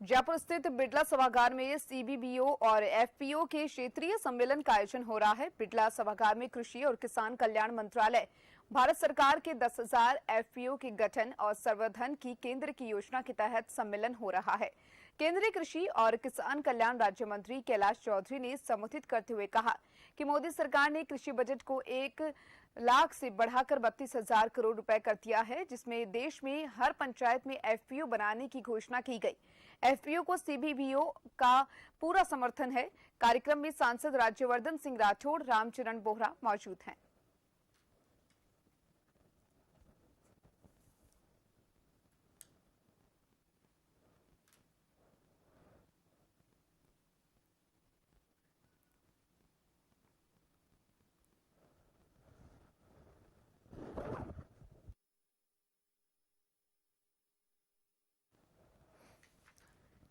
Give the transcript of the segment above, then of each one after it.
जयपुर स्थित बिड़ला सभागार में सीबीबीओ और एफपीओ के क्षेत्रीय सम्मेलन का आयोजन हो रहा है। बिड़ला सभागार में कृषि और किसान कल्याण मंत्रालय, भारत सरकार के 10,000 एफपीओ के गठन और संवर्धन की केंद्र की योजना के तहत सम्मेलन हो रहा है। केंद्रीय कृषि और किसान कल्याण राज्य मंत्री कैलाश चौधरी ने संबोधित करते हुए कहा कि मोदी सरकार ने कृषि बजट को 1 लाख से बढ़ाकर 32,000 करोड़ रुपए कर दिया है, जिसमें देश में हर पंचायत में एफपीओ बनाने की घोषणा की गई। एफपीओ को सीबीबीओ का पूरा समर्थन है। कार्यक्रम में सांसद राज्यवर्धन सिंह राठौड़, रामचरण बोहरा मौजूद हैं।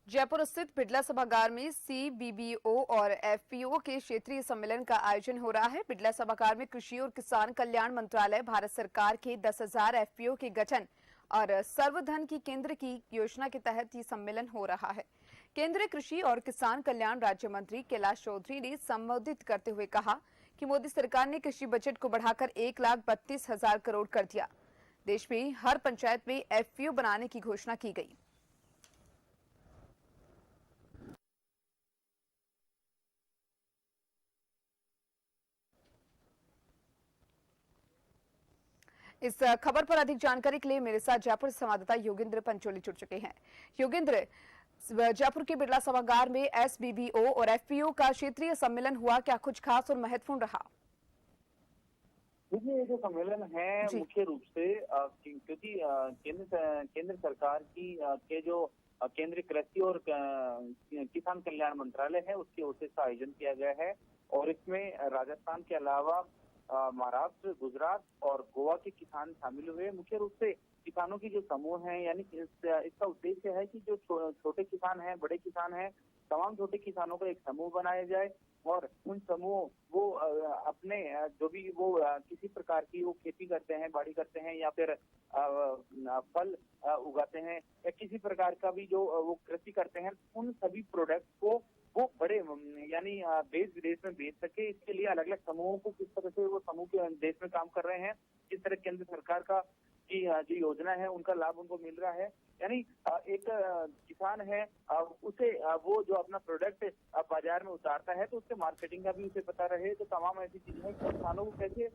जयपुर स्थित बिड़ला सभागार में सीबीबीओ और एफपीओ के क्षेत्रीय सम्मेलन का आयोजन हो रहा है। बिड़ला सभागार में कृषि और किसान कल्याण मंत्रालय, भारत सरकार के 10,000 एफपीओ के गठन और सर्वधन की केंद्र की योजना के तहत ये सम्मेलन हो रहा है। केंद्रीय कृषि और किसान कल्याण राज्य मंत्री कैलाश चौधरी ने संबोधित करते हुए कहा कि मोदी सरकार ने कृषि बजट को बढ़ाकर 1,32,000 करोड़ कर दिया। देश में हर पंचायत में एफपीओ बनाने की घोषणा की गई। इस खबर पर अधिक जानकारी के लिए मेरे साथ जयपुर संवाददाता योगेंद्र पंचोली जुड़ चुके हैं। योगेंद्र, जयपुर के बिड़ला सभागार में एसबीबीओ और एफपीओ का क्षेत्रीय सम्मेलन हुआ, क्या कुछ खास और महत्वपूर्ण रहा? देखिए, ये जो सम्मेलन है मुख्य रूप से क्योंकि केंद्र सरकार की के जो केंद्रीय कृषि और किसान कल्याण मंत्रालय है, उसकी ओर से इसका आयोजन किया गया है। और इसमें राजस्थान के अलावा महाराष्ट्र, गुजरात और गोवा के किसान शामिल हुए। मुख्य रूप से किसानों की जो समूह है, यानी इसका उद्देश्य है कि जो छोटे किसान हैं, बड़े किसान हैं, तमाम छोटे किसानों का एक समूह बनाया जाए और उन समूह वो अपने जो भी वो किसी प्रकार की वो खेती करते हैं, बाड़ी करते हैं या फिर फल उगाते हैं या किसी प्रकार का भी जो वो कृषि करते हैं, उन सभी प्रोडक्ट को वो बड़े यानी देश विदेश में बेच सके। इसके लिए अलग अलग समूहों को किस तरह से वो समूह के देश में काम कर रहे हैं, किस तरह केंद्र सरकार का की जो योजना है उनका लाभ उनको मिल रहा है। यानी एक किसान है, उसे वो जो अपना प्रोडक्ट बाजार में उतारता है तो उसके मार्केटिंग का भी उसे पता रहे। तो तमाम ऐसी चीजें हैं कि किसानों को कैसे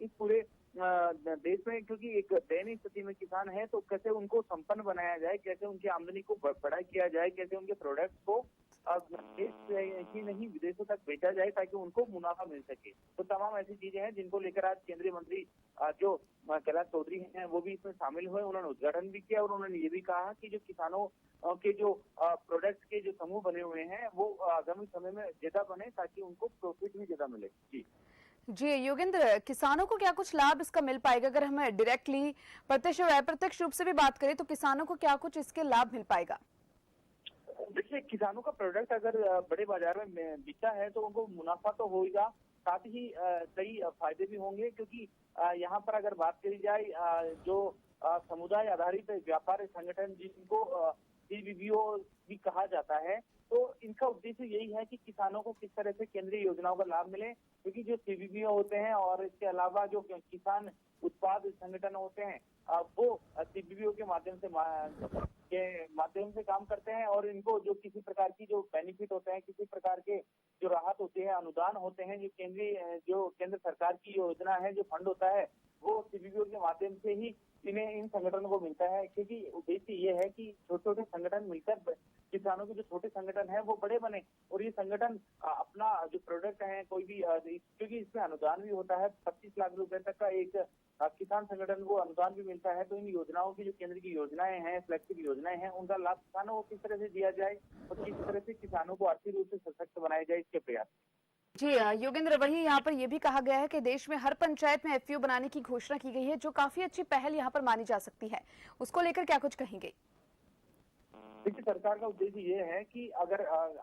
इस पूरे देश में, क्योंकि एक दयनीय स्थिति में किसान है, तो कैसे उनको संपन्न बनाया जाए, कैसे उनकी आमदनी को बड़ा किया जाए, कैसे उनके प्रोडक्ट को देश ही नहीं विदेशों तक बेचा जाए ताकि उनको मुनाफा मिल सके। तो तमाम ऐसी चीजें हैं जिनको लेकर आज केंद्रीय मंत्री जो कैलाश चौधरी हैं वो भी इसमें शामिल हुए। उन्होंने उद्घाटन भी किया और उन्होंने ये भी कहा कि जो किसानों के जो प्रोडक्ट्स के जो समूह बने हुए हैं वो आगामी समय में ज्यादा बने ताकि उनको प्रॉफिट भी ज्यादा मिले। जी योगेंद्र, किसानों को क्या कुछ लाभ इसका मिल पाएगा? अगर हमें डायरेक्टली, प्रत्यक्ष और अप्रत्यक्ष रूप से भी बात करें तो किसानों को क्या कुछ इसके लाभ मिल पाएगा? देखिए, किसानों का प्रोडक्ट अगर बड़े बाजार में बिका है तो उनको मुनाफा तो होगा, साथ ही कई फायदे भी होंगे। क्योंकि यहाँ पर अगर बात करी जाए जो समुदाय आधारित व्यापार संगठन जिनको सीबीबीओ भी कहा जाता है, तो इनका उद्देश्य यही है कि किसानों को किस तरह से केंद्रीय योजनाओं का लाभ मिले। क्योंकि जो सीबीबीओ होते हैं और इसके अलावा जो किसान उत्पाद संगठन होते हैं वो सीबीबीओ के माध्यम से काम करते हैं और इनको जो किसी प्रकार की जो बेनिफिट होते हैं, किसी प्रकार के जो राहत होती है, अनुदान होते हैं, जो केंद्र सरकार की योजना है, जो फंड होता है, वो सीबीबीओ के माध्यम से ही इन्हें इन संगठनों को मिलता है। क्योंकि उद्देश्य ये है कि छोटे छोटे संगठन मिलकर किसानों के जो छोटे संगठन है वो बड़े बने और ये संगठन अपना जो प्रोडक्ट है कोई भी, क्योंकि इसमें अनुदान भी होता है, 25 लाख रुपए तक का एक किसान संगठन को अनुदान भी मिलता है। तो इन योजनाओं की जो केंद्र की योजनाएं हैं, फ्लैगशिप योजनाएं हैं, उनका लाभ किसानों को किस तरह से दिया जाए और किस तरह से किसानों को आर्थिक रूप से सशक्त बनाया जाए, इसके प्रयास। जी योगेंद्र, वहीं यहाँ पर यह भी कहा गया है कि देश में हर पंचायत में एफपीओ बनाने की घोषणा की गई है, जो काफी अच्छी पहल यहाँ पर मानी जा सकती है। उसको लेकर क्या कुछ कहेंगे? देखिए, सरकार का उद्देश्य ये है कि अगर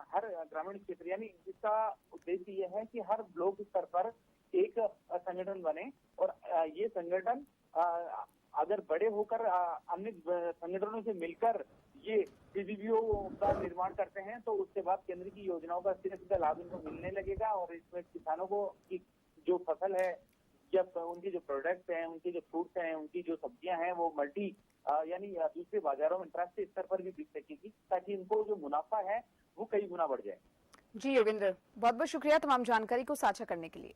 हर ग्रामीण क्षेत्र, यानी इसका उद्देश्य ये है कि हर ब्लॉक स्तर पर एक संगठन बने और ये संगठन अगर बड़े होकर अन्य संगठनों से मिलकर ये सीबीबीओ का निर्माण करते हैं तो उसके बाद केंद्र की योजनाओं का सीधा सीधा लाभ इनको मिलने लगेगा और इसमें किसानों को की जो फसल है या उनके जो प्रोडक्ट्स हैं, उनके जो फ्रूट्स हैं, उनकी जो सब्जियां हैं वो मल्टी यानी दूसरे बाजारों में अंतर्राष्ट्रीय स्तर पर भी बिक सकेगी ताकि इनको जो मुनाफा है वो कई गुना बढ़ जाए। जी योगेंद्र, बहुत बहुत शुक्रिया तमाम जानकारी को साझा करने के लिए।